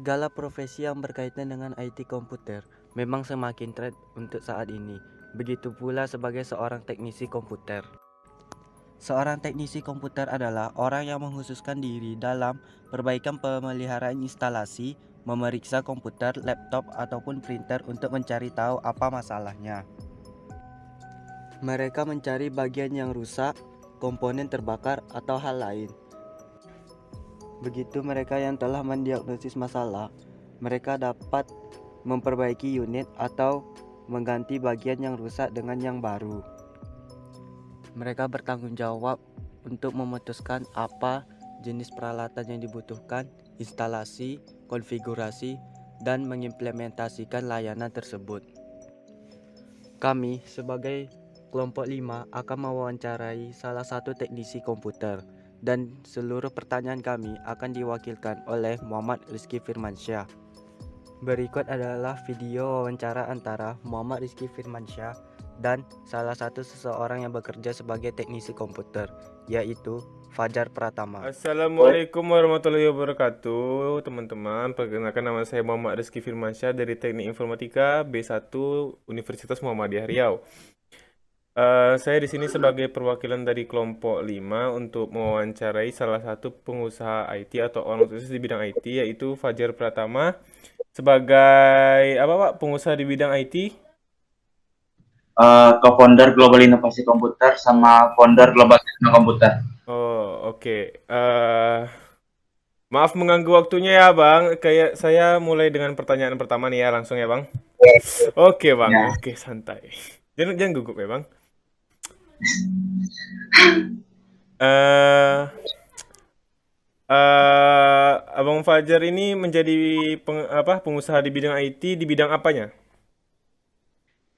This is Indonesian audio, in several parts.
Segala profesi yang berkaitan dengan IT komputer memang semakin tren untuk saat ini. Begitu pula sebagai seorang teknisi komputer. Seorang teknisi komputer adalah orang yang mengkhususkan diri dalam perbaikan pemeliharaan instalasi, memeriksa komputer, laptop, ataupun printer untuk mencari tahu apa masalahnya. Mereka mencari bagian yang rusak, komponen terbakar, atau hal lain. Begitu mereka yang telah mendiagnosis masalah, mereka dapat memperbaiki unit atau mengganti bagian yang rusak dengan yang baru. Mereka bertanggung jawab untuk memutuskan apa jenis peralatan yang dibutuhkan, instalasi, konfigurasi, dan mengimplementasikan layanan tersebut. Kami sebagai kelompok 5 akan mewawancarai salah satu teknisi komputer dan seluruh pertanyaan kami akan diwakilkan oleh Muhammad Rizky Firmansyah. Berikut adalah video wawancara antara Muhammad Rizky Firmansyah dan salah satu seseorang yang bekerja sebagai teknisi komputer, yaitu Fajar Pratama. Assalamualaikum warahmatullahi wabarakatuh, teman-teman. Perkenalkan, nama saya Muhammad Rizky Firmansyah dari Teknik Informatika B1 Universitas Muhammadiyah Riau. Saya di sini sebagai perwakilan dari kelompok 5 untuk mewawancarai salah satu pengusaha IT atau orang sukses di bidang IT, yaitu Fajar Pratama. Sebagai apa Pak, pengusaha di bidang IT? Co-founder Global Inovasi Komputer sama founder Global Techno Komputer. Oh, oke. Maaf mengganggu waktunya ya, Bang. Kayak saya mulai dengan pertanyaan pertama nih ya, langsung ya, Bang. Oke, Bang. Ya, Oke, santai. Jangan gugup ya, Bang. Eh Abang Fajar ini menjadi pengusaha di bidang IT di bidang apanya?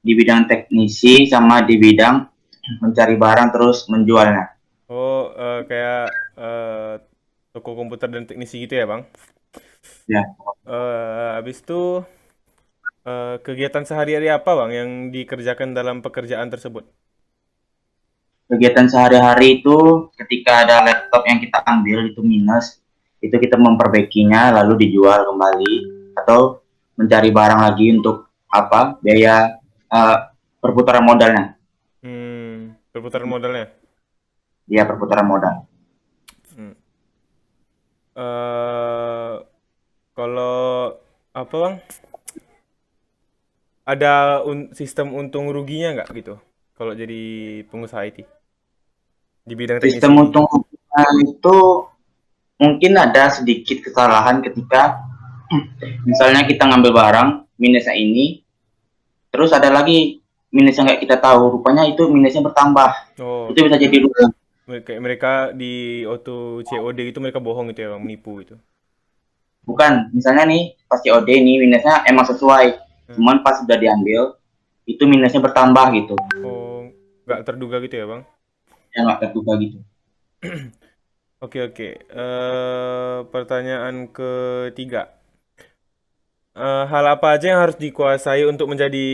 di bidang teknisi sama di bidang mencari barang terus menjualnya. Oh, kayak toko komputer dan teknisi gitu ya, Bang. Ya, Habis itu kegiatan sehari-hari apa, Bang, yang dikerjakan dalam pekerjaan tersebut? kegiatan sehari-hari itu ketika ada laptop yang kita ambil itu minus, itu kita memperbaikinya lalu dijual kembali atau mencari barang lagi untuk apa biaya uh, perputaran modalnya. Perputaran modalnya. Dia perputaran modal. Hmm. Eh, Kalau apa, Bang? Ada sistem untung ruginya nggak gitu? Kalau jadi pengusaha IT di bidang teknis Sistem ini. untung ruginya itu mungkin ada sedikit kesalahan ketika misalnya kita ngambil barang minusnya ini, terus ada lagi minus yang nggak kita tahu, rupanya itu minusnya bertambah. Oh, Itu bisa jadi rugi. kayak mereka di auto COD itu mereka bohong gitu ya, Bang, menipu gitu. Bukan, misalnya nih pas COD ini minusnya emang sesuai, Hmm. cuman pas sudah diambil itu minusnya bertambah gitu, Oh, nggak terduga gitu ya, Bang. yang nggak terduga gitu. Oke, oke. Pertanyaan ketiga. Hal apa aja yang harus dikuasai untuk menjadi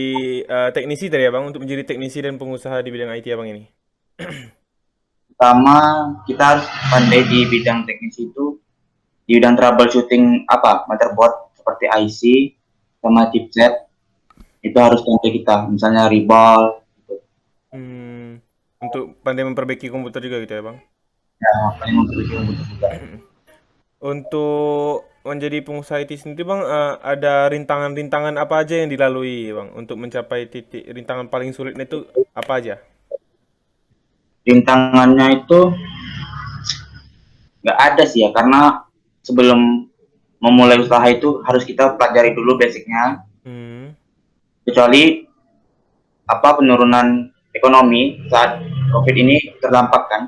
teknisi tadi ya, Bang? Untuk menjadi teknisi dan pengusaha di bidang IT ya, Bang, ini? Pertama kita harus pandai di bidang teknis itu, di bidang troubleshooting apa motherboard seperti IC sama chipset itu harus pandai kita, misalnya Ribal gitu. Untuk pandai memperbaiki komputer juga gitu ya, Bang? Ya, paling memperbaiki komputer juga. Untuk menjadi pengusaha IT sendiri, Bang, ada rintangan-rintangan apa aja yang dilalui, Bang, untuk mencapai titik rintangan paling sulitnya itu apa aja? Rintangannya itu nggak ada sih ya, karena sebelum memulai usaha itu harus kita pelajari dulu basicnya, Hmm. kecuali apa penurunan ekonomi saat COVID ini terdampak kan.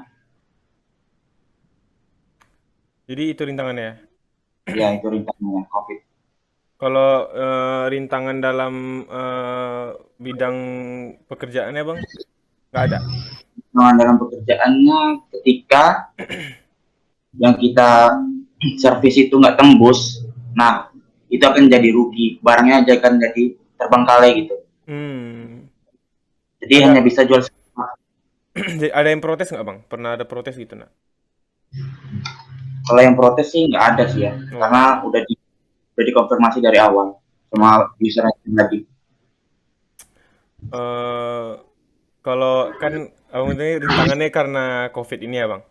Jadi itu rintangannya. Ya itu rintangannya COVID. Kalau rintangan dalam bidang pekerjaannya, Bang, nggak ada. Nah, dalam pekerjaannya ketika yang kita servis itu nggak tembus, nah itu akan jadi rugi, barangnya aja akan jadi terbengkalai gitu, Hmm. jadi hanya Ada bisa jual. ada yang protes nggak, Bang? Pernah ada protes gitu, nak? Kalau yang protes sih nggak ada sih ya, Oh, nggak karena ada. udah udah dikonfirmasi dari awal sama user lagi. Eh, Kalau kan abang ini rintangannya karena COVID ini ya bang.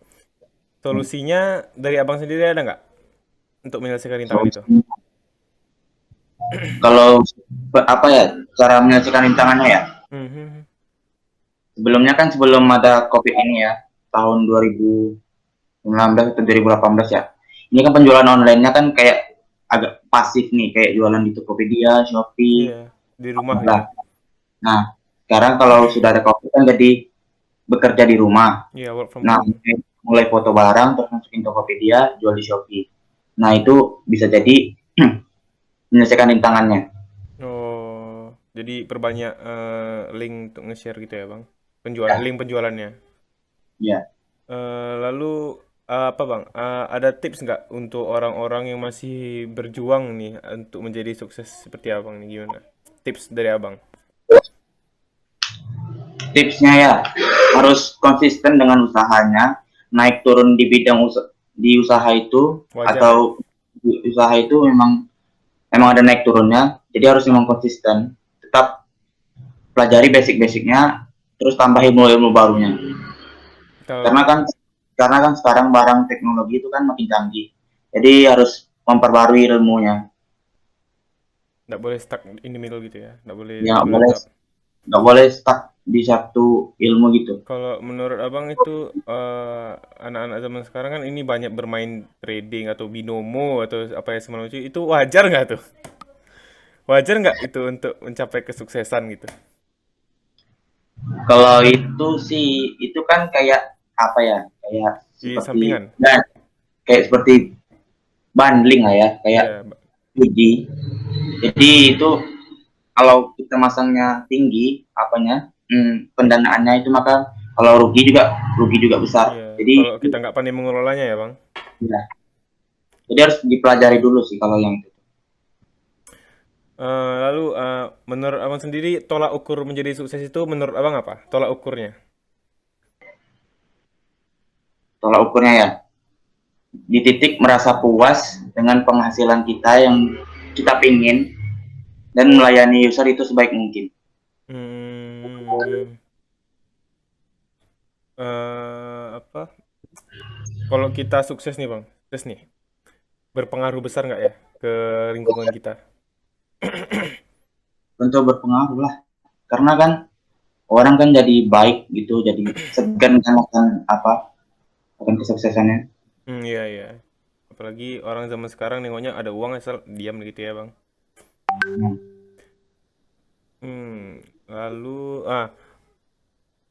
Solusinya dari abang sendiri ada nggak untuk menyelesaikan rintangan itu? Kalau apa ya cara menyelesaikan rintangannya ya? Mhm. Sebelumnya kan sebelum ada COVID ini ya, tahun 2019 atau 2018 ya. Ini kan penjualan online-nya kan kayak agak pasif nih, kayak jualan di Tokopedia, Shopee, Iya, di rumah gitu. lah. Nah, sekarang kalau sudah ada COVID kan jadi bekerja di rumah. Iya, work from Nah, home. mulai foto barang terus masukin Tokopedia, jual di Shopee. Nah, itu bisa jadi menyelesaikan rintangannya. Oh, jadi perbanyak link untuk nge-share gitu ya bang? Ya, Link penjualannya. ya. Lalu apa bang? Ada tips nggak untuk orang-orang yang masih berjuang nih untuk menjadi sukses seperti abang nih gimana? Tips dari abang. Tipsnya ya harus konsisten dengan usahanya, naik turun di bidang di usaha itu Wajar ya? atau di usaha itu memang ada naik turunnya, jadi harus memang konsisten, tetap pelajari basic-basicnya, terus tambah ilmu-ilmu barunya. Kalau Karena kan sekarang barang teknologi itu kan makin canggih, jadi harus memperbarui ilmunya. nggak boleh stuck in the middle gitu ya? Ya Nggak boleh tetap. nggak boleh stuck di satu ilmu gitu. Kalau menurut abang itu anak-anak zaman sekarang kan ini banyak bermain trading atau binomo atau apa ya semacam itu wajar nggak tuh? Wajar nggak itu untuk mencapai kesuksesan gitu? Kalau itu sih, itu kan kayak apa ya? Kayak Di seperti sampingan. dan kayak seperti bundling lah ya, kayak Iya, uji. Jadi itu kalau kita masangnya tinggi, apanya, pendanaannya itu maka kalau rugi juga besar. iya. Jadi Kalau kita nggak pandai mengelolanya ya bang. ya, jadi harus dipelajari dulu sih kalau yang itu. Lalu menurut abang sendiri tolak ukur menjadi sukses itu menurut abang apa? Tolak ukurnya? Tolak ukurnya ya, di titik merasa puas dengan penghasilan kita yang kita pingin dan melayani user itu sebaik mungkin. Hmm, apa? Kalau kita sukses nih bang, sukses nih, berpengaruh besar nggak ya ke lingkungan kita? Tentu berpengaruh lah, karena kan orang kan jadi baik gitu, jadi segan kan akan kesuksesannya. Iya iya. Apalagi orang zaman sekarang nengoknya ada uang asal diam gitu ya bang. Nah, Lalu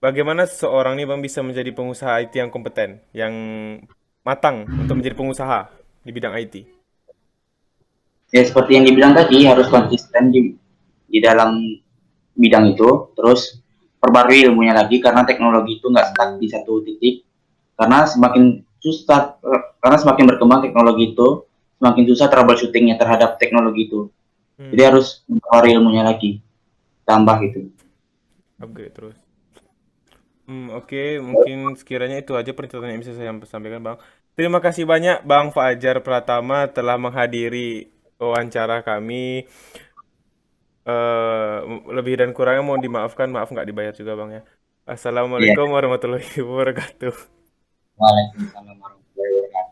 bagaimana seseorang nih bang bisa menjadi pengusaha IT yang kompeten, yang matang untuk menjadi pengusaha di bidang IT? ya seperti yang dibilang tadi harus konsisten di dalam bidang itu, terus perbarui ilmunya lagi karena teknologi itu nggak stuck di satu titik, karena karena semakin berkembang teknologi itu semakin susah troubleshootingnya terhadap teknologi itu, Hmm, jadi harus memperbarui ilmunya lagi, tambah gitu. upgrade terus. Oke, mungkin sekiranya itu aja pertanyaan yang bisa saya sampaikan, Bang. Terima kasih banyak, Bang Fajar Pratama, telah menghadiri wawancara kami. Eh, Lebih dan kurangnya mohon dimaafkan, maaf nggak dibayar juga, Bang ya. Iya. Assalamualaikum warahmatullahi wabarakatuh. Waalaikumsalam warahmatullahi wabarakatuh.